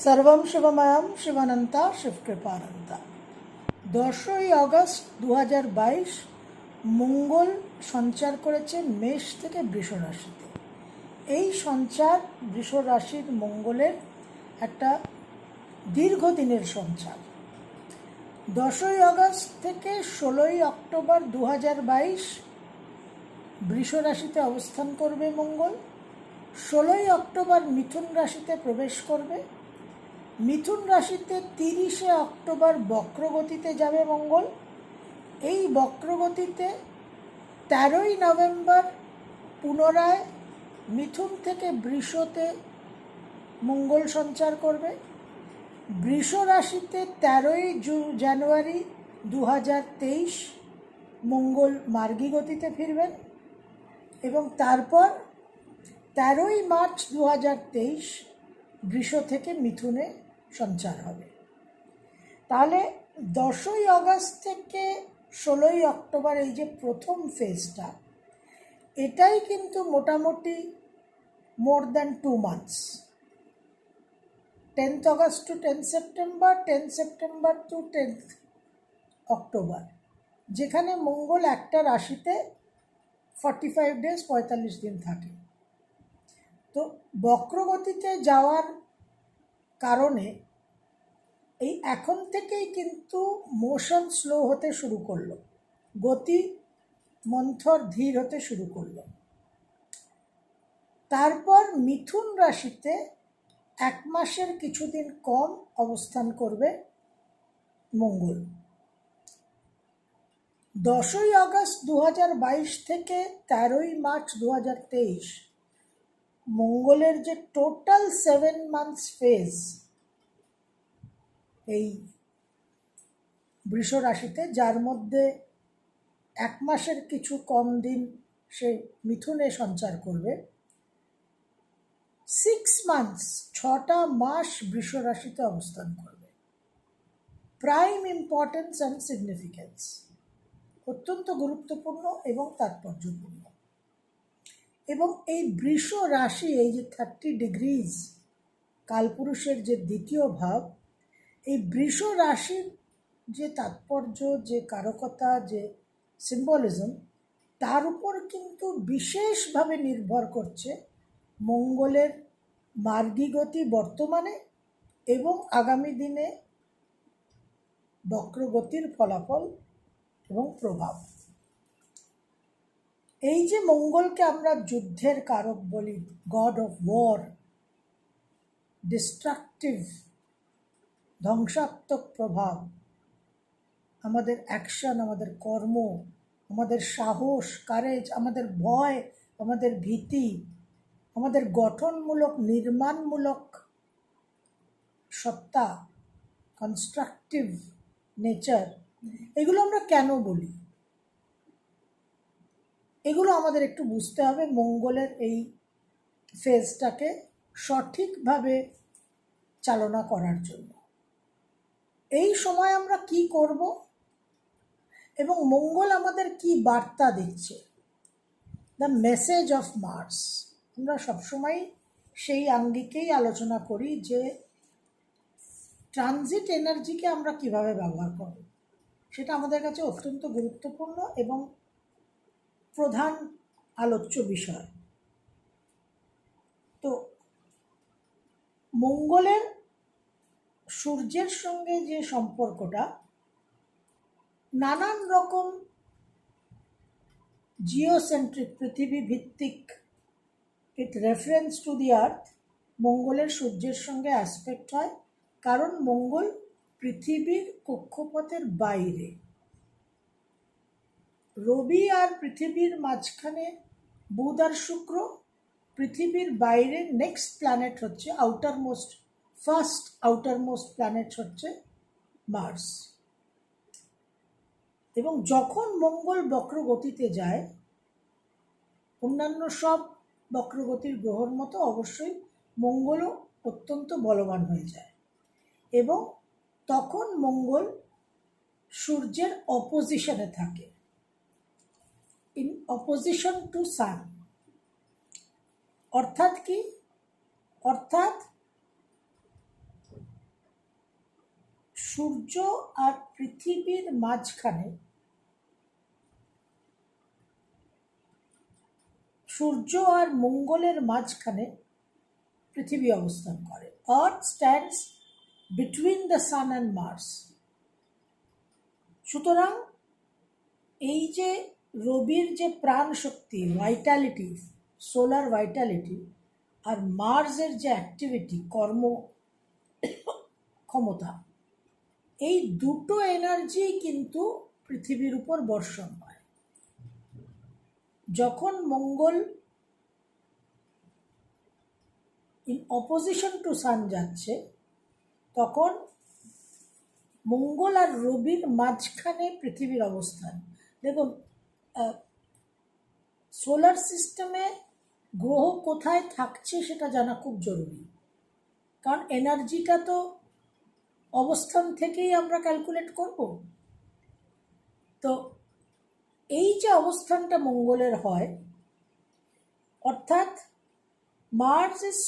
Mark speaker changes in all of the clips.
Speaker 1: सर्वं शिवमयम शिवानंता शिवकृपानंता। 10ই আগস্ট 2022 মঙ্গল সঞ্চার করেছে মেষ থেকে বৃষ রাশিতে। এই সঞ্চার বৃষ রাশির মঙ্গলের একটা দীর্ঘদিনের সঞ্চার। 10ই আগস্ট থেকে 16ই অক্টোবর 2022 বৃষ রাশিতে অবস্থান করবে মঙ্গল। 16ই অক্টোবর মিথুন রাশিতে প্রবেশ করবে। মিথুন রাশিতে 30শে অক্টোবর বক্রগতিতে যাবে মঙ্গল। এই বক্রগতিতে 13ই নভেম্বর পুনরায় মিথুন থেকে বৃষতে মঙ্গল সঞ্চার করবে। বৃষ রাশিতে 13ই জানুয়ারি 2023 মঙ্গল মার্গী গতিতে ফিরবেন এবং তারপর 13ই মার্চ 2023 বৃষ থেকে মিথুনে সঞ্চার হবে। তাহলে 10ই আগস্ট থেকে 16ই অক্টোবর এই যে প্রথম ফেজটা, এটাই কিন্তু মোটামুটি more than 2 months. 10th August to 10th September, 10th September to 10th October, যেখানে মঙ্গল একটা রাশিতে 45 ডেজ 45 দিন থাকে। তো বক্রগতিতে যাওয়ার কারণে এই এখন থেকেই কিন্তু মোশন স্লো হতে শুরু করলো, গতি মন্থর ধীর হতে শুরু করলো। তারপর মিথুন রাশিতে 1 মাসের কিছুদিন কম অবস্থান করবে মঙ্গল। 10ই আগস্ট 2022 থেকে 13ই মার্চ 2023 মঙ্গলের যে টোটাল 7 মান্থস ফেজ এই বৃষ রাশিতে, যার মধ্যে 1 মাসের কিছু কম দিন সে মিথুনে সঞ্চার করবে। 6 মান্থস 6টা মাস বৃষ রাশিতে অবস্থান করবে। প্রাইম ইম্পর্টেন্স অ্যান্ড সিগনিফিক্যান্স, অত্যন্ত গুরুত্বপূর্ণ এবং তাৎপর্যপূর্ণ। এবং এই বৃষ রাশি, এই যে 30 ডিগ্রিজ কালপুরুষের যে দ্বিতীয় ভাব, এই বৃষ রাশির যে তাৎপর্য, যে কারকতা, যে সিম্বলিজম, তার উপর কিন্তু বিশেষভাবে নির্ভর করছে মঙ্গলের মার্গী গতি বর্তমানে এবং আগামী দিনে বক্রগতির ফলাফল এবং প্রভাব। এই যে মঙ্গলকে আমরা যুদ্ধের কারক বলি, গড অফ ওয়ার, ডিস্ট্রাকটিভ, ধ্বংসাত্মক প্রভাব, আমাদের অ্যাকশন, আমাদের কর্ম, আমাদের সাহস, কারেজ, আমাদের ভয়, আমাদের ভীতি, আমাদের গঠনমূলক, নির্মাণমূলক সত্তা, কনস্ট্রাকটিভ নেচার, এগুলো আমরা কেন বলি? এগুলো আমাদের একটু বুঝতে হবে মঙ্গলের এই ফেজটাকে সঠিকভাবে চালনা করার জন্য। এই সময় আমরা কি করব এবং মঙ্গল আমাদের কি বার্তা দিচ্ছে, দ্য মেসেজ অফ মার্স। আমরা সবসময় সেই আঙ্গিকেই আলোচনা করি যে ট্রানজিট এনার্জিকে আমরা কিভাবে ব্যবহার করব, সেটা আমাদের কাছে অত্যন্ত গুরুত্বপূর্ণ এবং প্রধান আলোচ্য বিষয়। তো মঙ্গলের সূর্যের সঙ্গে যে সম্পর্কটা, নানান রকম জিওসেন্ট্রিক, পৃথিবী ভিত্তিক, ইট রেফারেন্স টু দি আর্থ, মঙ্গলের সূর্যের সঙ্গে অ্যাসপেক্ট হয়, কারণ মঙ্গল পৃথিবীর কক্ষপথের বাইরে। রবি আর পৃথিবীর মাঝখানে বুধ আর শুক্র, পৃথিবীর বাইরে নেক্সট প্ল্যানেট হচ্ছে ফার্স্ট আউটারমোস্ট প্ল্যানেট হচ্ছে মার্স। এবং যখন মঙ্গল বক্রগতিতে যায়, অন্যান্য সব বক্রগতির গ্রহর মতো অবশ্যই মঙ্গলও অত্যন্ত বলবান হয়ে যায় এবং তখন মঙ্গল সূর্যের অপোজিশনে থাকে, ইন অপোজিশন টু সান। অর্থাৎ কি? অর্থাৎ সূর্য আর পৃথিবীর মাঝখানে, সূর্য আর মঙ্গলের মাঝখানে পৃথিবী অবস্থান করে। Earth stands between the sun and Mars. সুতরাং এই যে রবির যে প্রাণ শক্তি, ভাইটালিটি, সোলার ভাইটালিটি, আর মার্সের যে অ্যাক্টিভিটি, কর্ম ক্ষমতা, এই দুটো এনার্জি কিন্তু পৃথিবীর উপর বর্ষণ হয়। যখন মঙ্গল ইন অপোজিশন টু সান যাচ্ছে, তখন মঙ্গল আর রবির মাঝখানে পৃথিবীর অবস্থান। দেখুন, সোলার সিস্টেমে গ্রহ কোথায় থাকছে সেটা জানা খুব জরুরি, কারণ এনার্জিটা তো অবস্থান থেকেই আমরা ক্যালকুলেট করব। তো এই যে অবস্থানটা মঙ্গলের হয়, অর্থাৎ Mars is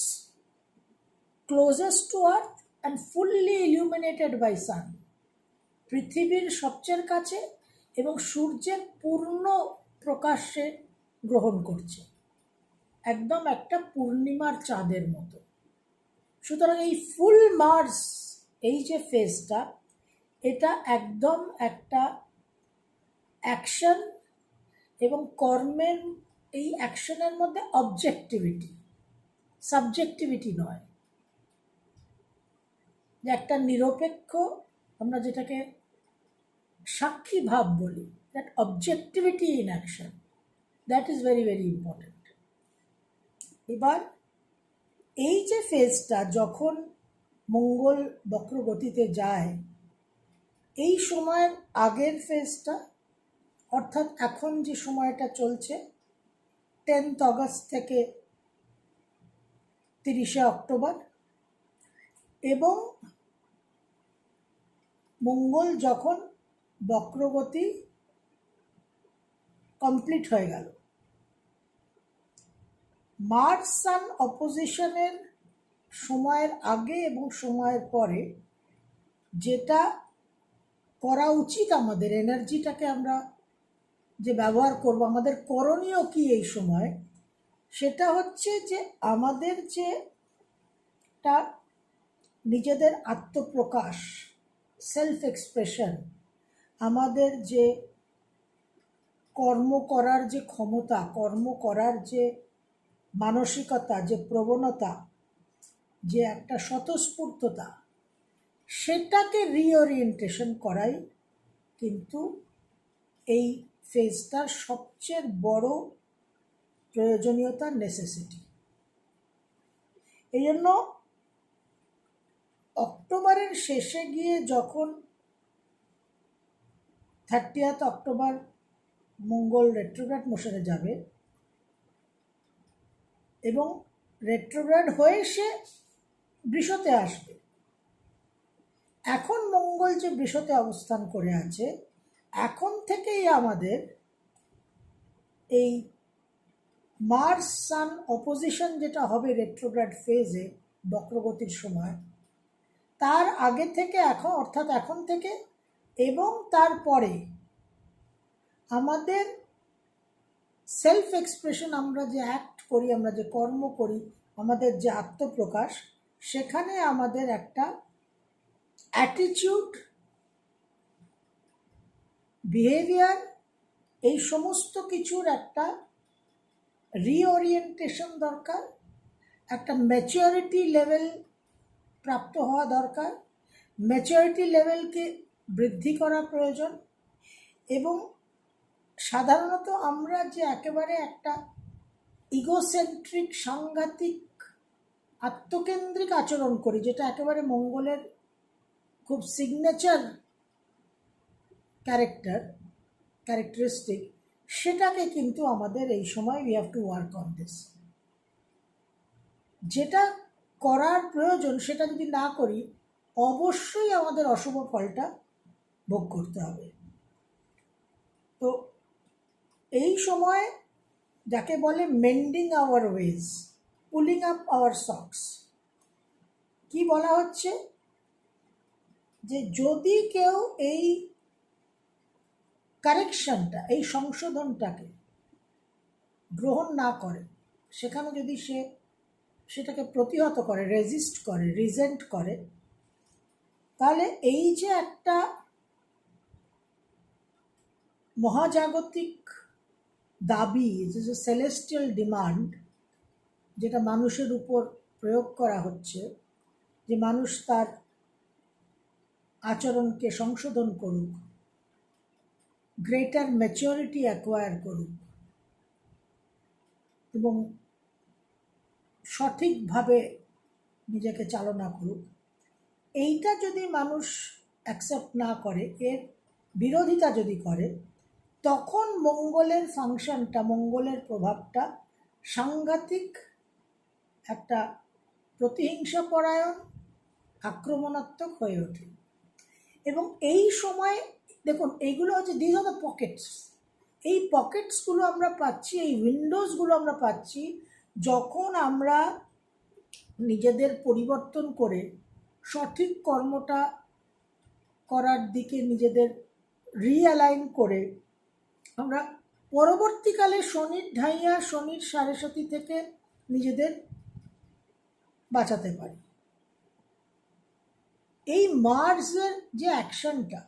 Speaker 1: closest to earth and fully illuminated by sun, পৃথিবীর সবচেয়ে কাছে এবং সূর্যের পূর্ণ প্রকাশ্যে গ্রহণ করছে, একদম একটা পূর্ণিমার চাঁদের মতো। সুতরাং এই ফুল মার্স, এই যে ফেজটা, এটা একদম একটা অ্যাকশন এবং কর্মের, এই অ্যাকশনের মধ্যে অবজেক্টিভিটি, সাবজেক্টিভিটি নয়, যে একটা নিরপেক্ষ, আমরা যেটাকে সাক্ষী ভাব বলি, that objectivity in action, that is very very important. এবার এই যে ফেজটা যখন মঙ্গল বক্রগতিতে যায়, এই সময়ের আগের ফেজটা, অর্থাৎ এখন যে সময়টা চলছে 10th অগস্ট থেকে 30শে অক্টোবর, এবং মঙ্গল যখন বক্রগতি কমপ্লিট হয়ে গেল, মার্স সান অপোজিশনের সময়ের আগে এবং সময়ের পরে যেটা করা উচিত, আমাদের এনার্জিটাকে আমরা যে ব্যবহার করব, আমাদের করণীয় কি এই সময়, সেটা হচ্ছে যে আমাদের যে নিজেদের আত্মপ্রকাশ, সেলফ এক্সপ্রেশন, আমাদের যে কর্ম করার যে ক্ষমতা, কর্ম করার যে মানসিকতা, যে প্রবণতা, যে একটা স্বতঃস্ফূর্ততা, সেটাকে রিওরিয়েন্টেশন করাই কিন্তু এই ফেজটার সবচেয়ে বড় প্রয়োজনীয়তা, নেসেসিটি। এই জন্য অক্টোবরের শেষে গিয়ে যখন 30th অক্টোবর মঙ্গল রেট্রোগ্রেড মোশনে যাবে এবং রেট্রোগ্রেড হয়ে সে বৃষতে আসবে, এখন মঙ্গল যে বৃষতে অবস্থান করে আছে, এখন থেকেই আমাদের এই মার্স সান অপোজিশন যেটা হবে রেট্রোগ্রেড ফেজে বক্রগতির সময়, তার আগে থেকে এখন, অর্থাৎ এখন থেকে এবং তারপরে আমাদের সেলফ এক্সপ্রেশন, আমরা যে অ্যাক্ট করি, আমরা যে কর্ম করি, আমাদের যে আত্মপ্রকাশ, সেখানে আমাদের একটা অ্যাটিটিউড, বিহেভিয়ার, এই সমস্ত কিছুর একটা রিওরিয়েন্টেশন দরকার, একটা ম্যাচিওরিটি লেভেল প্রাপ্ত হওয়া দরকার, ম্যাচিওরিটি লেভেলকে বৃদ্ধি করা প্রয়োজন। এবং সাধারণত আমরা যে একেবারে একটা ইগোসেন্ট্রিক, সাংঘাতিক, আত্মকেন্দ্রিক আচরণ করি, যেটা একেবারে মঙ্গলের খুব সিগনেচার ক্যারেক্টারিস্টিক, সেটাকে কিন্তু আমাদের এই সময় we have to work on this. যেটা করার প্রয়োজন সেটা যদি না করি, অবশ্যই আমাদের অশুভ ফলটা ভোগ করতে হবে। তো এই সময় যাকে বলে mending our ways, pulling up our socks, কি বলা হচ্ছে, যে যদি কেউ এই কারেকশনটা, এই সংশোধনটাকে গ্রহণ না করে, সেখানে যদি সে সেটাকে প্রতিহত করে, রেজিস্ট করে, রিজেন্ট করে, তাহলে এই যে একটা মহাজাগতিক দাবি, যে সেলেস্টিয়াল ডিমান্ড, যেটা মানুষের উপর প্রয়োগ করা হচ্ছে, যে মানুষ তার আচরণকে সংশোধন করুক, গ্রেটার ম্যাচুরিটি অ্যাকোয়ার করুক এবং সঠিকভাবে নিজেকে চালনা করুক, এইটা যদি মানুষ অ্যাকসেপ্ট না করে, এর বিরোধিতা যদি করে, তখন মঙ্গলের ফাংশনটা, মঙ্গলের প্রভাবটা সাংঘাতিক একটা প্রতিহিংসাপরায়ণ, আক্রমণাত্মক হয়ে ওঠে। এবং এই সময় দেখুন, এইগুলো হচ্ছে দিস আর দ্য পকেটস। এই পকেটসগুলো আমরা পাচ্ছি, এই উইন্ডোজগুলো আমরা পাচ্ছি যখন আমরা নিজেদের পরিবর্তন করে সঠিক কর্মটা করার দিকে নিজেদের রিঅ্যালাইন করে আমরা পরবর্তীকালে শনির ঢাইয়া, শনির সাড়ে থেকে নিজেদের বাঁচাতে পারি। এই মার্সের যে অ্যাকশনটা,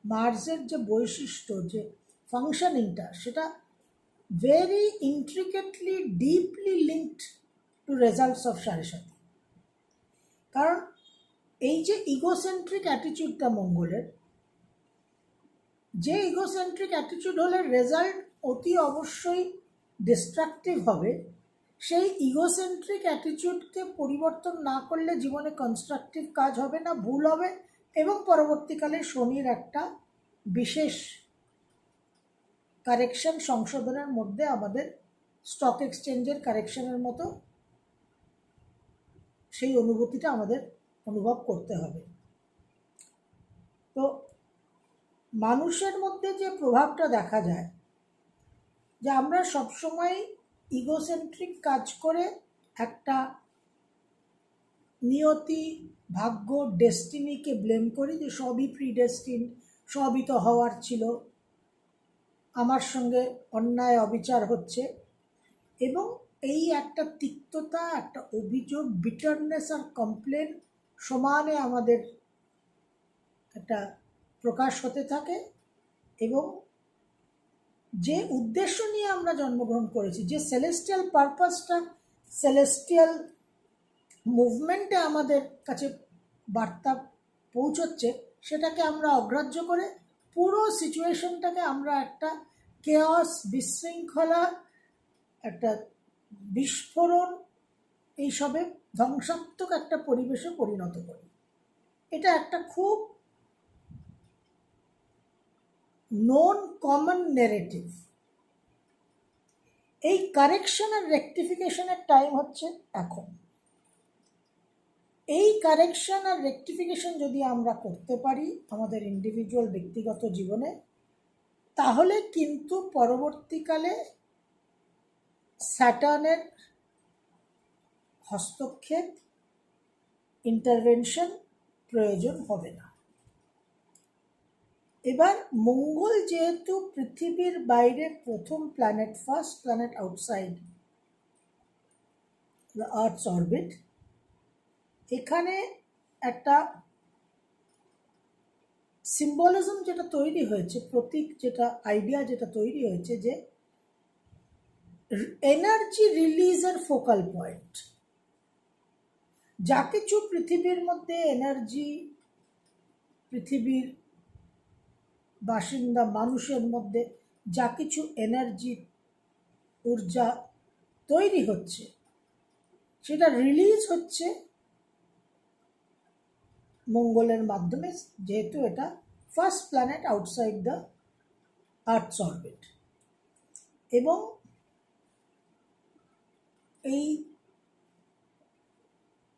Speaker 1: মার্সের যে বৈশিষ্ট্য, যে ফাংশনিংটা, সেটা very intricately, deeply linked to results of সাড়ে। কারণ এই যে ইগোসেন্ট্রিক অ্যাটিটিউডটা মঙ্গলের, যে ইগোসেন্ট্রিক অ্যাটিটিউড হলে রেজাল্ট অতি অবশ্যই ডিস্ট্রাকটিভ হবে, সেই ইগোসেন্ট্রিক অ্যাটিটিউডকে পরিবর্তন না করলে জীবনে কনস্ট্রাকটিভ কাজ হবে না, ভুল হবে। এবং পরবর্তীকালে শনির একটা বিশেষ কারেকশন, সংশোধনের মধ্যে আমাদের স্টক এক্সচেঞ্জের কারেকশনের মতো সেই অনুভূতিটা আমাদের অনুভব করতে হবে। তো মানুষের মধ্যে যে প্রভাবটা দেখা যায়, যে আমরা সবসময় ইগোসেন্ট্রিক কাজ করে একটা নিয়তি, ভাগ্য, ডেস্টিনিকে ব্লেম করি, যে সবই প্রিডেস্টিন, সবই তো হওয়ার ছিল, আমার সঙ্গে অন্যায় অবিচার হচ্ছে। এবং এই একটা তিক্ততা, একটা অভিযোগ, বিটারনেস আর কমপ্লেন সমানে আমাদের একটা প্রকাশ হতে থাকে। এবং যে উদ্দেশ্য নিয়ে আমরা জন্মগ্রহণ করেছি, যে সেলেস্টিয়াল পারপাসটা, সেলেস্টিয়াল মুভমেন্টে আমাদের কাছে বার্তা পৌঁছচ্ছে, সেটাকে আমরা অগ্রাহ্য করে পুরো সিচুয়েশনটাকে আমরা একটা কেয়স, বিশৃঙ্খলা, একটা বিস্ফোরণ, এইসবে ধ্বংসাত্মক একটা পরিবেশে পরিণত করি। এটা একটা খুব নোন কমন নেরেটিভ। এই কারেকশন আর রেকটিফিকেশনের টাইম হচ্ছে এখন। এই কারেকশন আর রেকটিফিকেশন যদি আমরা করতে পারি আমাদের ইন্ডিভিজুয়াল ব্যক্তিগত জীবনে, তাহলে কিন্তু পরবর্তীকালে স্যাটার্নের হস্তক্ষেপ, ইন্টারভেনশন প্রয়োজন হবে না। এবার মঙ্গল যেহেতু পৃথিবীর বাইরে প্রথম planet, first planet outside the earths orbit, এখানে একটা সিম্বলিজম যেটা তৈরি হয়েছে, প্রতীক যেটা, আইডিয়া যেটা তৈরি হয়েছে, যে এনার্জি রিলিজের ফোকাল পয়েন্ট। যা কিছু পৃথিবীর মধ্যে এনার্জি, পৃথিবীর বাসিন্দা মানুষের মধ্যে যা কিছু এনার্জি, ঊর্জা তৈরি হচ্ছে, সেটা রিলিজ হচ্ছে মঙ্গলের মাধ্যমে, যেহেতু এটা first planet outside the earths orbit. এবং এই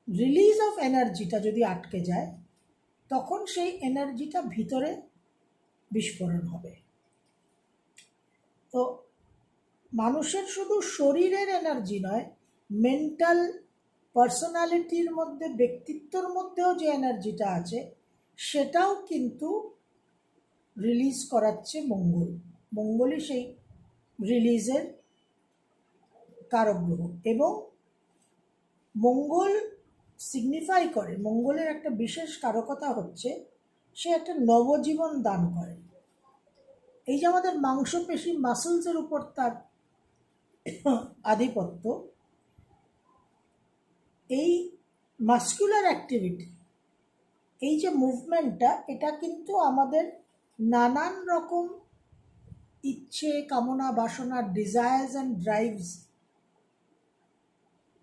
Speaker 1: রিলিজ অফ এনার্জিটা যদি আটকে যায়, তখন সেই এনার্জিটা ভিতরে বিস্ফোরণ হবে। তো মানুষের শুধু শরীরের এনার্জি নয়, মেন্টাল, পার্সোনালিটির মধ্যে, ব্যক্তিত্বর মধ্যেও যে এনার্জিটা আছে, সেটাও কিন্তু রিলিজ করাচ্ছে মঙ্গল। মঙ্গলই সেই রিলিজের কারক গ্রহ। এবং মঙ্গল সিগনিফাই করে, মঙ্গলের একটা বিশেষ কারকতা হচ্ছে সে একটা নবজীবন দান করে। এই যে আমাদের মাংসপেশি মাসলসের উপর তার আধিপত্য, এই মাস্কুলার অ্যাক্টিভিটি, এই যে মুভমেন্টটা, এটা কিন্তু আমাদের নানান রকম ইচ্ছে, কামনা, বাসনা, ডিজায়ার্স অ্যান্ড ড্রাইভস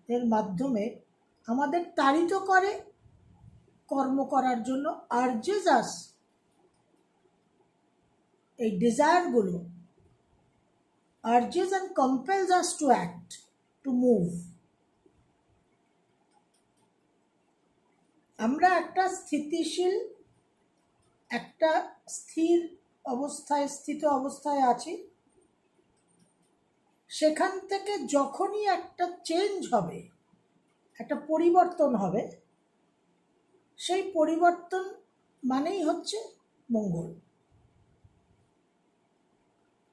Speaker 1: এর মাধ্যমে আমাদের তাড়িত করে কর্ম করার জন্য, আর্জেস আস, এই ডিজায়ারগুলো urges and compels us to act, to move. আমরা একটা স্থিতিশীল, একটা স্থিত অবস্থায় আছি। সেখান থেকে যখনই একটা চেঞ্জ হবে, একটা পরিবর্তন হবে, সেই পরিবর্তন মানেই হচ্ছে মঙ্গল।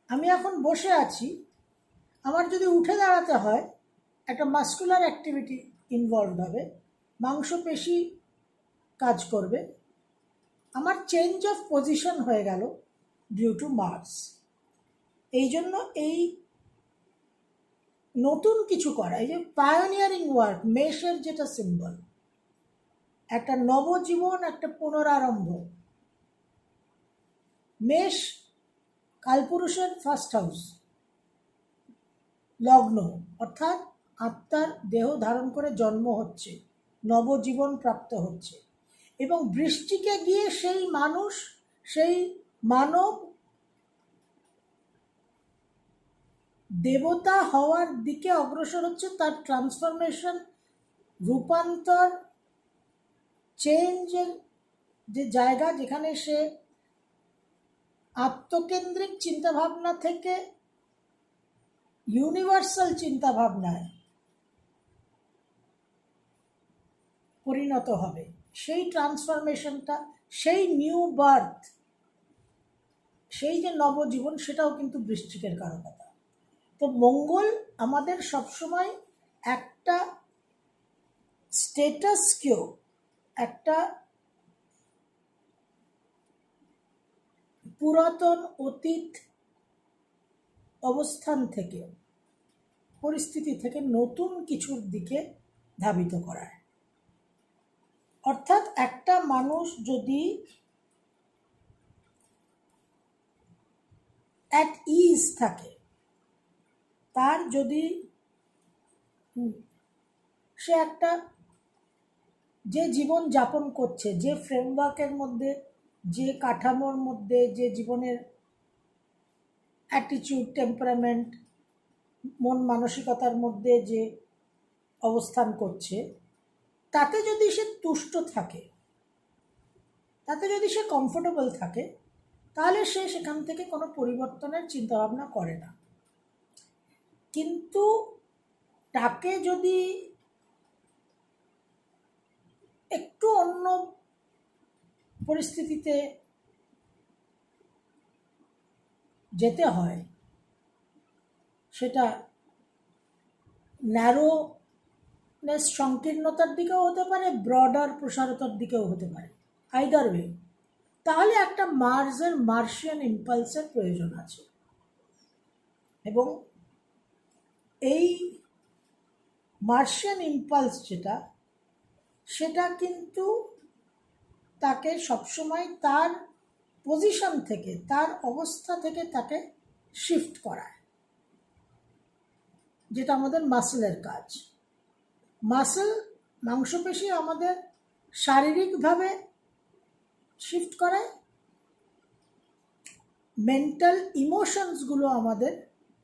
Speaker 1: আমি এখন বসে আছি, আমার যদি উঠে দাঁড়াতে হয়, একটা মাস্কুলার অ্যাক্টিভিটি ইনভলভ হবে, মাংসপেশি কাজ করবে, আমার চেঞ্জ অফ পজিশন হয়ে গেল ডিউ টু মার্স। এই জন্য এই নতুন কিছু করা, এই যে পায়োনিয়ারিং ওয়ার্ক, মেষের যেটা সিম্বল, একটা নবজীবন, একটা পুনরারম্ভ। মেষ কালপুরুষের ফার্স্ট হাউস, লগ্ন, অর্থাৎ আত্মার দেহ ধারণ করে জন্ম হচ্ছে, নবজীবন প্রাপ্ত হচ্ছে, এবং বৃষ্টিকে গিয়ে সেই মানুষ, সেই মানব দেবতা হওয়ার দিকে অগ্রসর হচ্ছে। তার ট্রান্সফরমেশন, রূপান্তর, চেঞ্জের যে জায়গা, যেখানে সে আত্মকেন্দ্রিক চিন্তাভাবনা থেকে ইউনিভার্সাল চিন্তাভাবনায় পরিণত হবে, সেই ট্রান্সফরমেশনটা, সেই নিউ বার্থ, সেই যে নবজীবন, সেটাও কিন্তু বৃশ্চিকের কারকতা। তো মঙ্গল আমাদের সবসময় একটা স্টেটাস কিও, একটা পুরাতন অতীত অবস্থান থেকে, পরিস্থিতি থেকে নতুন কিছুর দিকে ধাবিত করায়। অর্থাৎ একটা মানুষ যদি অ্যাট ইজ থাকে, তার যদি সে একটা যে জীবন যাপন করছে, যে ফ্রেমওয়ার্কের মধ্যে, যে কাঠামোর মধ্যে, যে জীবনের অ্যাটিটিউড, টেম্পারামেন্ট, মন মানসিকতার মধ্যে যে অবস্থান করছে, তাতে যদি সে তুষ্ট থাকে, তাতে যদি সে কমফোর্টেবল থাকে, তাহলে সে সেখান থেকে কোনো পরিবর্তনের চিন্তাভাবনা করে না। কিন্তু তাকে যদি একটু অন্য পরিস্থিতিতে যেতে হয়, সেটা ন্যারোনেস, সংকীর্ণতার দিকেও হতে পারে, ব্রডার প্রসারতার দিকেও হতে পারে, আইদার ওয়ে, তাহলে একটা মার্শিয়ান ইম্পালসের প্রয়োজন আছে। এবং এই মার্শিয়ান ইম্পালস যেটা, সেটা কিন্তু তাকে সবসময় তার পজিশন থেকে, তার অবস্থা থেকে তাকে শিফট করায়, যেটা আমাদের মাসেলের কাজ। মাসেল, মাংসপেশি আমাদের শারীরিকভাবে শিফট করায়, মেন্টাল ইমোশনসগুলো আমাদের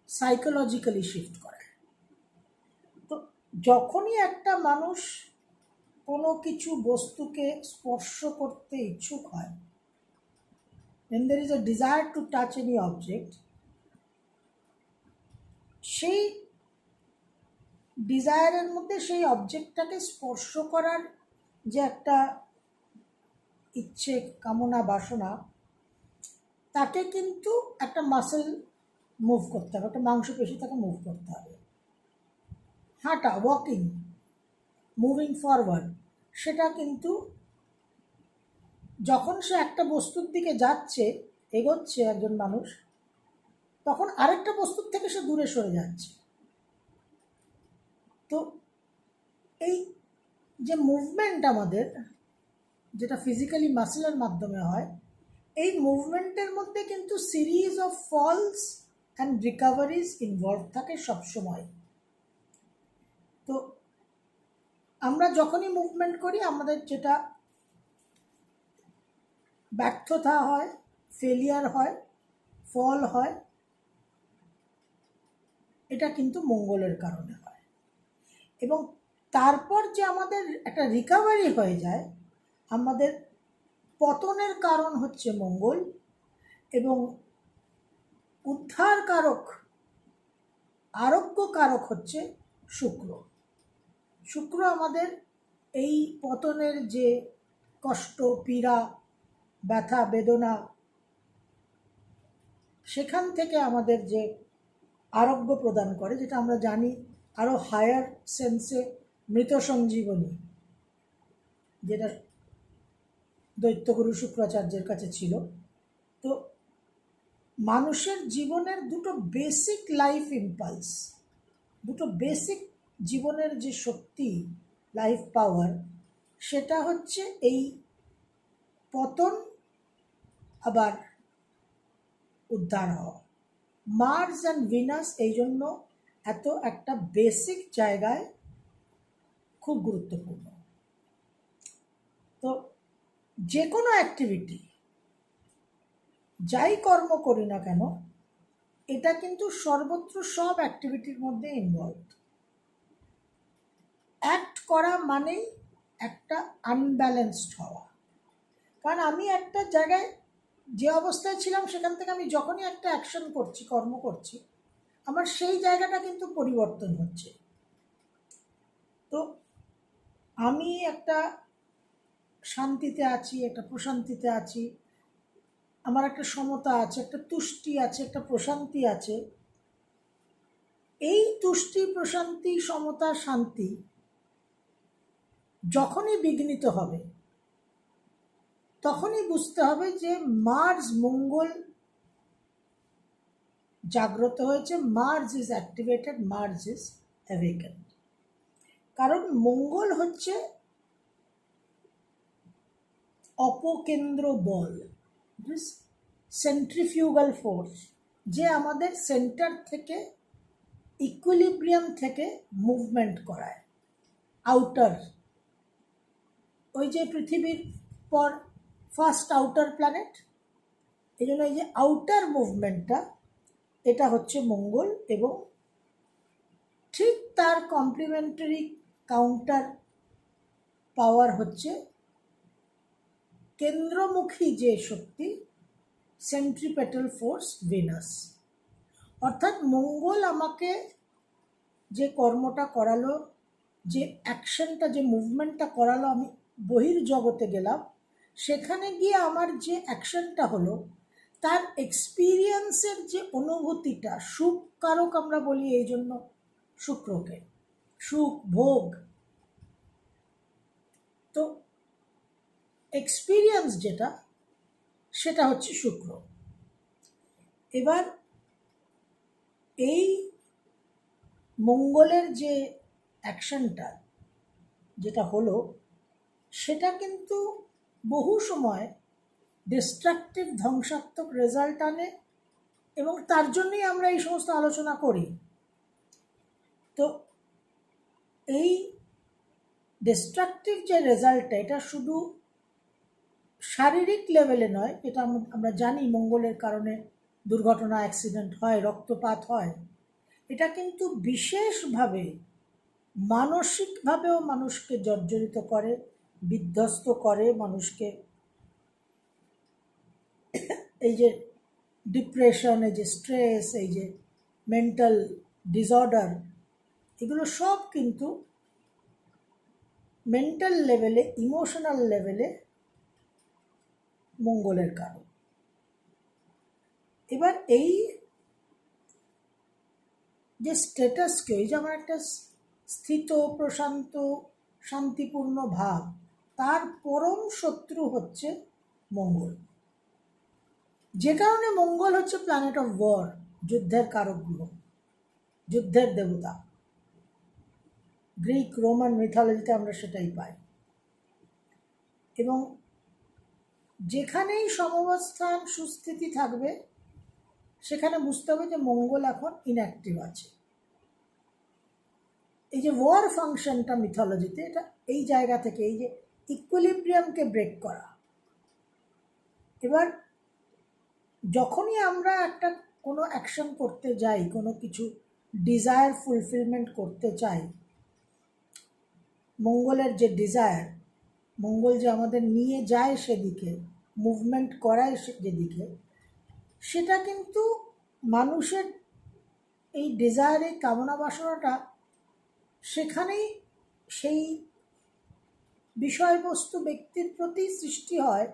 Speaker 1: সাইকোলজিক্যালি শিফট করায়। তো যখনই একটা মানুষ কোনো কিছু বস্তুকে স্পর্শ করতে ইচ্ছুক হয়, when there is a desire to touch any object, সেই ডিজায়ারের মধ্যে সেই অবজেক্টটাকে স্পর্শ করার যে একটা ইচ্ছে, কামনা, বাসনা, তাকে কিন্তু একটা মাসেল মুভ করতে হবে, একটা মাংসপেশি তাকে মুভ করতে হবে। হাঁটা, ওয়াকিং, মুভিং ফরওয়ার্ড, সেটা কিন্তু যখন সে একটা বস্তুর দিকে যাচ্ছে, এগোচ্ছে একজন মানুষ, তখন আরেকটা বস্তুর থেকে সে দূরে সরে যাচ্ছে। তো এই যে মুভমেন্ট আমাদের, যেটা ফিজিক্যালি মাসেলের মাধ্যমে হয়, এই মুভমেন্টের মধ্যে কিন্তু series of falls and recoveries involve থাকে সবসময়। তো আমরা যখনই মুভমেন্ট করি, আমাদের যেটা ব্যর্থতা হয়, ফেলিয়ার হয়, ফল হয়, এটা কিন্তু মঙ্গলের কারণে হয়। এবং তারপর যে আমাদের একটা রিকাভারি হয়ে যায়, আমাদের পতনের কারণ হচ্ছে মঙ্গল, এবং উদ্ধার কারক, আরোগ্য কারক হচ্ছে শুক্র। শুক্র আমাদের এই পতনের যে কষ্ট, পীড়া, ব্যথা, বেদনা, সেখান থেকে আমাদের যে আরোগ্য প্রদান করে, যেটা আমরা জানি আরও হায়ার সেন্সে মৃত সঞ্জীবনী, যেটা দৈত্যগুরু শুক্রাচার্যের কাছে ছিল। তো মানুষের জীবনের দুটো বেসিক লাইফ ইম্পালস, দুটো বেসিক জীবনের যে শক্তি, লাইফ পাওয়ার, সেটা হচ্ছে এই পতন আবার উদ্ধার হওয়া। মার্স অ্যান্ড ভিনাস এই জন্য এত একটা বেসিক জায়গায় খুব গুরুত্বপূর্ণ। তো যে কোনো অ্যাক্টিভিটি, যাই কর্ম করি না কেন, এটা কিন্তু সর্বত্র সব অ্যাক্টিভিটির মধ্যে ইনভলভ। অ্যাক্ট করা মানেই একটা আনব্যালেন্সড হওয়া। কারণ আমি একটা জায়গায় যে অবস্থায় ছিলাম, সেখান থেকে আমি যখনই একটা অ্যাকশন করছি, কর্ম করছি, আমার সেই জায়গাটা কিন্তু পরিবর্তন হচ্ছে। তো আমি একটা শান্তিতে আছি, একটা প্রশান্তিতে আছি, আমার একটা সমতা আছে, একটা তুষ্টি আছে, একটা প্রশান্তি আছে। এই তুষ্টি, প্রশান্তি, সমতা, শান্তি যখনই বিঘ্নিত হবে, তখনই বুঝতে হবে যে মার্স, মঙ্গল জাগ্রত হয়েছে, Mars is activated, Mars is awakened. কারণ মঙ্গল হচ্ছে অপকেন্দ্র বল, সেন্ট্রিফিউগাল ফোর্স, যে আমাদের সেন্টার থেকে, ইকুইলিব্রিয়াম থেকে মুভমেন্ট করায় আউটার। ওই যে পৃথিবীর পর ফার্স্ট আউটার প্ল্যানেট, এই জন্য এই যে আউটার মুভমেন্টটা, এটা হচ্ছে মঙ্গল। এবং ঠিক তার কমপ্লিমেন্টারি কাউন্টার পাওয়ার হচ্ছে কেন্দ্রমুখী যে শক্তি, সেন্ট্রিপেটাল ফোর্স, ভিনাস। অর্থাৎ মঙ্গল আমাকে যে কর্মটা করালো, যে অ্যাকশনটা, যে মুভমেন্টটা করালো, আমি বহির্জগতে গেলাম, সেখানে গিয়ে আমার যে অ্যাকশনটা হলো, তার এক্সপিরিয়েন্সের যে অনুভূতিটা, সুখ কারক আমরা বলি এই জন্য শুক্রকে, সুখ, ভোগ। তো এক্সপিরিয়েন্স যেটা, সেটা হচ্ছে শুক্র। এবার এই মঙ্গলের যে অ্যাকশনটা যেটা হলো, সেটা কিন্তু বহু সময় ডিস্ট্রাকটিভ, ধ্বংসাত্মক রেজাল্ট আনে, এবং তার জন্যই আমরা এই সমস্ত আলোচনা করি। তো এই ডিস্ট্রাকটিভ যে রেজাল্টটা, এটা শুধু শারীরিক লেভেলে নয়, এটা আমরা জানি মঙ্গলের কারণে দুর্ঘটনা, অ্যাক্সিডেন্ট হয়, রক্তপাত হয়। এটা কিন্তু বিশেষভাবে মানসিকভাবেও মানুষকে জর্জরিত করে, বিধ্বস্ত করে মানুষকে। এই যে ডিপ্রেশন, এই যে স্ট্রেস, এই যে মেন্টাল ডিসঅর্ডার, এগুলো সব কিন্তু মেন্টাল লেভেলে, ইমোশনাল লেভেলে মঙ্গলের কারক। এবার এই যে স্ট্যাটাসকে, এই যে আমার একটা স্থিত প্রশান্ত শান্তিপূর্ণ ভাব, তার পরম শত্রু হচ্ছে মঙ্গল। যে কারণে মঙ্গল হচ্ছে প্ল্যানেট অফ ওয়ার, যুদ্ধের কারক গ্রহ, যুদ্ধের দেবতা। গ্রিক রোমান মিথোলজিতে আমরা সেটাই পাই। এবং যেখানেই সমবস্থান সুস্থিতি থাকবে সেখানে বুঝতে হবে যে মঙ্গল এখন ইনঅ্যাক্টিভ আছে। এই যে ওয়ার ফাংশনটা মিথোলজিতে, এটা এই জায়গা থেকে, এই যে ইকুইলিব্রিয়ামকে ব্রেক করা। এবার যখনই আমরা একটা কোনো অ্যাকশন করতে যাই, কোনো কিছু ডিজায়ার ফুলফিলমেন্ট করতে চাই, মঙ্গলের যে ডিজায়ার, মঙ্গল যে আমাদের নিয়ে যায় সেদিকে, মুভমেন্ট করায় যেদিকে, সেটা কিন্তু মানুষের এই ডিজায়ার, এই কামনা বাসনাটা সেখানেই সেই বিষয়বস্তু ব্যক্তির প্রতি সৃষ্টি হয়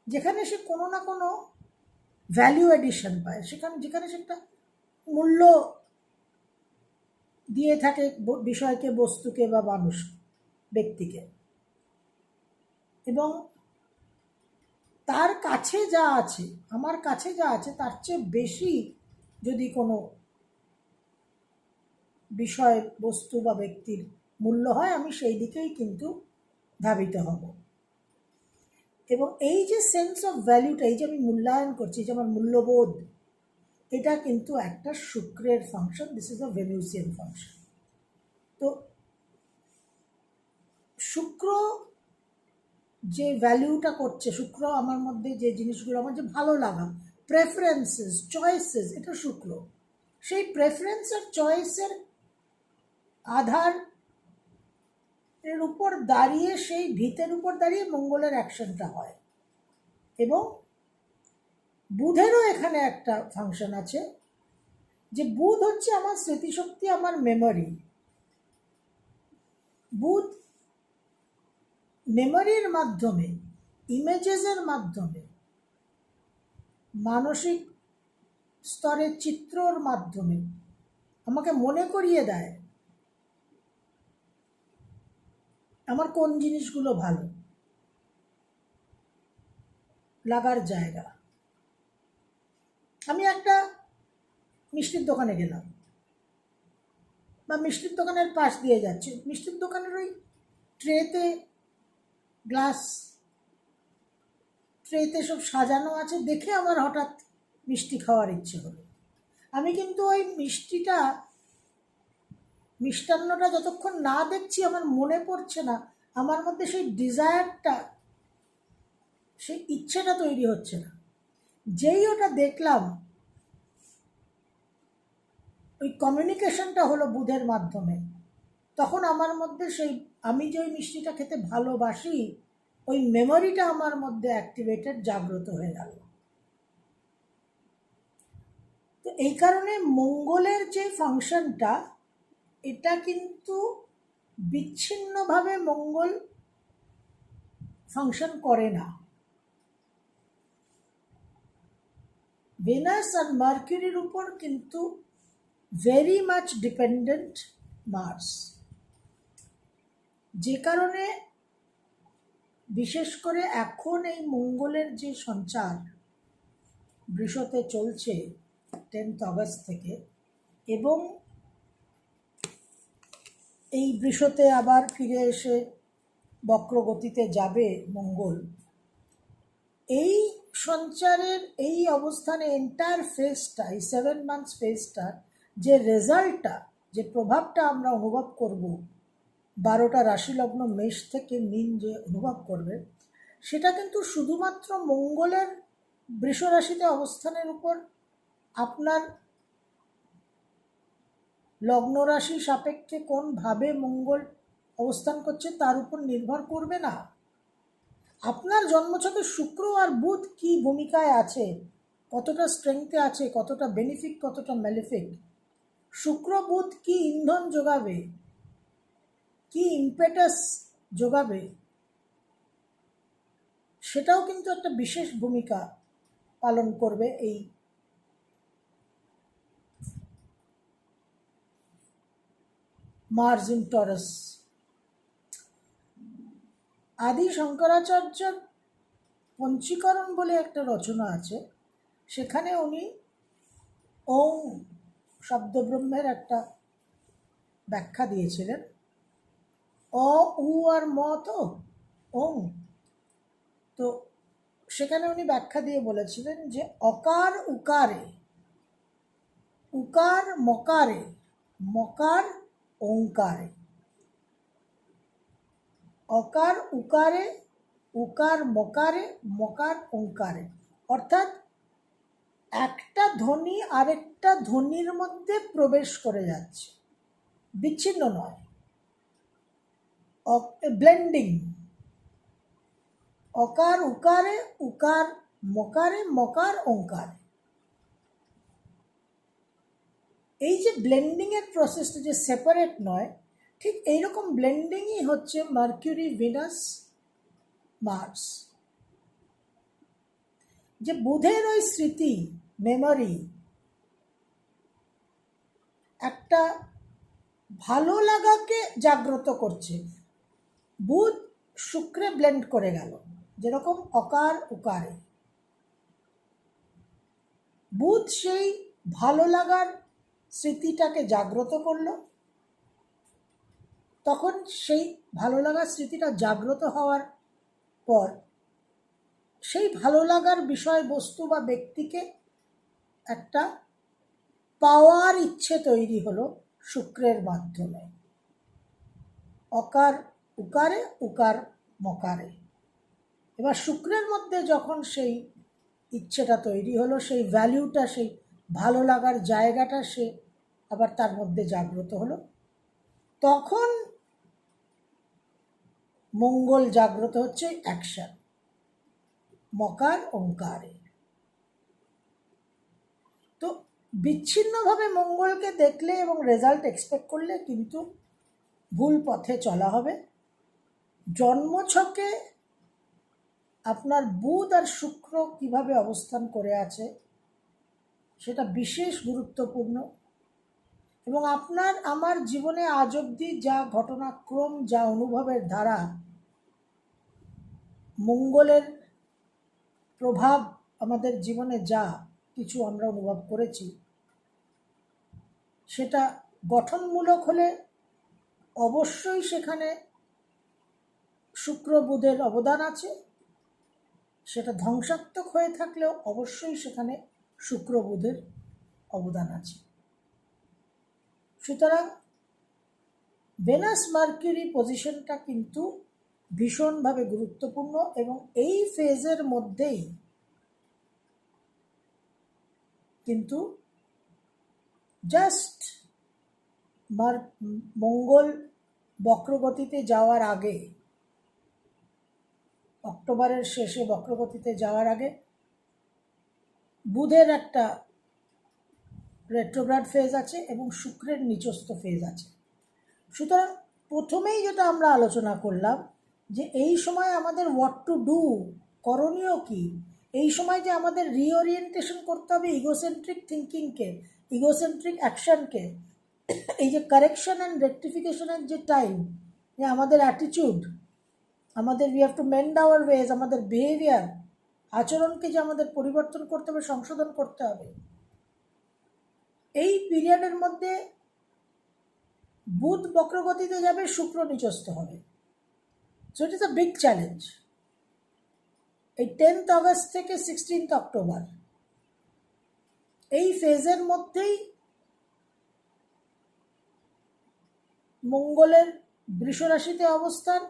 Speaker 1: যেখানে সে কোনো না কোনো ভ্যালু এডিশন পায়, যেখানে সে একটা মূল্য দিয়ে থাকে বিষয়কে, বস্তুকে বা মানুষ ব্যক্তিকে। এবং তার কাছে যা আছে, আমার কাছে যা আছে, তার চেয়ে বেশি যদি কোনো বিষয়, বস্তু বা ব্যক্তির মূল্য হয়, আমি সেই দিকেই কিন্তু ধাবিত হব। এবং এই যে সেন্স অফ ভ্যালুটা, এই যে আমি মূল্যায়ন করছি, যে আমার মূল্যবোধ, এটা কিন্তু একটা শুক্রের function. This is a Venusian function. তো শুক্র যে ভ্যালুটা করছে, শুক্র আমার মধ্যে যে জিনিসগুলো, আমার যে ভালো লাগা, প্রেফারেন্সেস, চয়েসেস, এটা শুক্র। সেই প্রেফারেন্স আর চয়েসের আধার এর উপর দাঁড়িয়ে, সেই ভিতের উপর দাঁড়িয়ে মঙ্গলের অ্যাকশনটা হয়। এবং বুধেরও এখানে একটা ফাংশন আছে, যে বুধ হচ্ছে আমার স্মৃতিশক্তি, আমার মেমোরি। বুধ মেমোরির মাধ্যমে, ইমেজেসের মাধ্যমে, মানসিক স্তরের চিত্রর মাধ্যমে আমাকে মনে করিয়ে দেয় আমার কোন জিনিসগুলো ভালো লাগার জায়গা। আমি একটা মিষ্টির দোকানে গেলাম, বা মিষ্টির দোকানের পাশ দিয়ে যাচ্ছি, মিষ্টির দোকানের ওই ট্রেতে, গ্লাস ট্রেতে সব সাজানো আছে, দেখে আমার হঠাৎ মিষ্টি খাওয়ার ইচ্ছে হলো। আমি কিন্তু ওই মিষ্টান্নটা যতক্ষণ না দেখছি, আমার মনে পড়ছে না, আমার মধ্যে সেই ডিজায়ারটা, সেই ইচ্ছেটা তৈরি হচ্ছে না। যেই ওটা দেখলাম, ওই কমিউনিকেশনটা হলো বুধের মাধ্যমে, তখন আমার মধ্যে সেই, আমি যে ওই মিষ্টিটা খেতে ভালোবাসি, ওই মেমোরিটা আমার মধ্যে অ্যাক্টিভেটেড, জাগ্রত হয়ে গেল। তো এই কারণে মঙ্গলের যে ফাংশনটা, এটা কিন্তু বিচ্ছিন্নভাবে মঙ্গল ফাংশন করে না। ভেনাস আর মার্কিউরির উপর কিন্তু ভেরি মাচ ডিপেন্ডেন্ট মার্স। যে কারণে বিশেষ করে এখন এই মঙ্গলের যে সঞ্চার বৃষতে চলছে 10 অগস্ট থেকে, এবং এই বৃষতে আবার ফিরে এসে বক্রগতিতে যাবে মঙ্গল, এই সঞ্চারের এই অবস্থানে এন্টায়ার ফেজটা, এই 7 মান্থস ফেজটার যে রেজাল্টটা, যে প্রভাবটা আমরা অনুভব করব, 12টা রাশি লগ্ন মেষ থেকে মীন যে অনুভব করবে, সেটা কিন্তু শুধুমাত্র মঙ্গলের বৃষ রাশিতে অবস্থানের উপর, আপনার লগ্ন রাশি সাপেক্ষে কোনভাবে মঙ্গল অবস্থান করছে তার উপর নির্ভর করবে না। আপনার জন্মছকে শুক্র আর বুধ কি ভূমিকায় আছে, কতটা স্ট্রেংথে আছে, কতটা বেনিফিক, কতটা ম্যালিফিক, শুক্র বুধ কি ইন্ধন যোগাবে, কি ইম্পেটাস যোগাবে, সেটাও কিন্তু একটা বিশেষ ভূমিকা পালন করবে এই মার্স ইন টরাস। আদি শঙ্করাচার্যর পঞ্চীকরণ বলে একটা রচনা আছে, সেখানে উনি ওং শব্দব্রহ্মের একটা ব্যাখ্যা দিয়েছিলেন। অ উ আর ম তো ওং, তো সেখানে উনি ব্যাখ্যা দিয়ে বলেছিলেন যে অকার উকারে, উকার মকারে, মকার ওঙ্কারে, অকার উকারে, উকার মকারে, মকার ওঙ্কারে। অর্থাৎ একটা ধ্বনি আরেকটা ধ্বনির মধ্যে প্রবেশ করে যাচ্ছে, বিচ্ছিন্ন নয়, ব্লেন্ডিং। অকার উকারে, উকার মকারে, মকার ওঙ্কারে। এই যে ব্লেন্ডিংয়ের প্রসেসটা যে সেপারেট নয়, ঠিক এইরকম ব্লেন্ডিংই হচ্ছে মার্কিউরি, ভিনাস, মার্স। যে বুধের ওই স্মৃতি, মেমোরি, একটা ভালো লাগাকে জাগ্রত করছে, বুধ শুক্রে ব্লেন্ড করে গেল, যেরকম অকার উকারে। বুধ সেই ভালো লাগার স্মৃতিটাকে জাগ্রত করলো, তখন সেই ভালো লাগার স্মৃতিটা জাগ্রত হওয়ার পর সেই ভালো লাগার বিষয়বস্তু বা ব্যক্তিকে একটা পাওয়ার ইচ্ছে তৈরি হলো শুক্রের মাধ্যমে, অকার উকারে, উকার মকারে। এবার শুক্রের মধ্যে যখন সেই ইচ্ছেটা তৈরি হলো, সেই ভ্যালুটা, সেই ভালো লাগার জায়গাটা সে আবার তার মধ্যে জাগ্রত হলো, তখন মঙ্গল জাগ্রত হচ্ছে অ্যাকশন, মকার ওঙ্কারে। তো বিচ্ছিন্নভাবে মঙ্গলকে দেখলে এবং রেজাল্ট এক্সপেক্ট করলে কিন্তু ভুল পথে চলা হবে। জন্মছকে আপনার বুধ আর শুক্র কিভাবে অবস্থান করে আছে সেটা বিশেষ গুরুত্বপূর্ণ, এবং আপনার আমার জীবনে আজ অবধি যা ঘটনাক্রম, যা অনুভবের ধারা, মঙ্গলের প্রভাব আমাদের জীবনে যা কিছু আমরা অনুভব করেছি, সেটা গঠনমূলক হলে অবশ্যই সেখানে শুক্র বুধের অবদান আছে, সেটা ধ্বংসাত্মক হয়ে থাকলেও অবশ্যই সেখানে শুক্র বুধের অবদান আছে। সুতরাং ভেনাস মার্কিউরি পজিশনটা কিন্তু ভীষণভাবে গুরুত্বপূর্ণ, এবং এই ফেজের মধ্যেই কিন্তু জাস্ট মঙ্গল বক্রগতিতে যাওয়ার আগে, অক্টোবরের শেষে বক্রগতিতে যাওয়ার আগে বুধের একটা রেট্রোগ্রাড ফেজ আছে এবং শুক্রের নিচস্থ ফেজ আছে। সুতরাং প্রথমেই যেটা আমরা আলোচনা করলাম যে এই সময় আমাদের হোয়াট টু ডু, করণীয় কি, এই সময় যে আমাদের রিওরিয়েন্টেশন করতে হবে ইগোসেন্ট্রিক থিঙ্কিংকে, ইগোসেন্ট্রিক অ্যাকশনকে, এই যে কারেকশন অ্যান্ড রেকটিফিকেশনের যে টাইম, যে আমাদের অ্যাটিটিউড, আমাদের we have to mend our ways, আমাদের বিহেভিয়ার, আচরণকে যে আমাদের পরিবর্তন করতে হবে, সংশোধন করতে হবে, এই পিরিয়ডের মধ্যে বুধ বক্রগতিতে যাবে, শুক্র নিচস্থ হবে। So it is a big challenge. এই 10th অগস্ট থেকে 16th অক্টোবর এই ফেজের মধ্যেই মঙ্গলের বৃষ রাশিতে অবস্থান,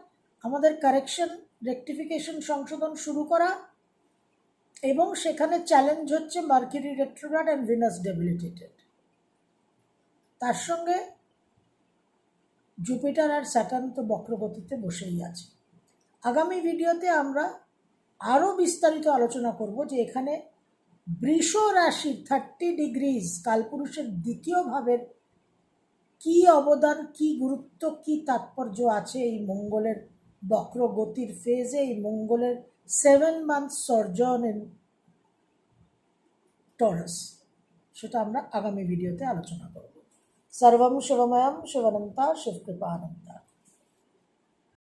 Speaker 1: আমাদের কারেকশন, রেকটিফিকেশন, সংশোধন শুরু করা, এবং সেখানে চ্যালেঞ্জ হচ্ছে মার্কিউরি রেট্রোগ্রেড অ্যান্ড ভিনাস ডেবিলিটেটেড। তার সঙ্গে জুপিটার আর স্যাটার্ন তো বক্রগতিতে বসেই আছে। আগামী ভিডিওতে আমরা আরও বিস্তারিত আলোচনা করব যে এখানে বৃষ রাশি 30 ডিগ্রিজ কালপুরুষের দ্বিতীয় ভাবের কি অবদান, কি গুরুত্ব, কি তাৎপর্য আছে এই মঙ্গলের বক্রগতির ফেজে, এই মঙ্গলের 7 months sojourn in Taurus, সেটা আমরা আগামী ভিডিওতে আলোচনা করব। সর্বম শিবময়ম শিবানন্তা শিবকৃপানন্তা।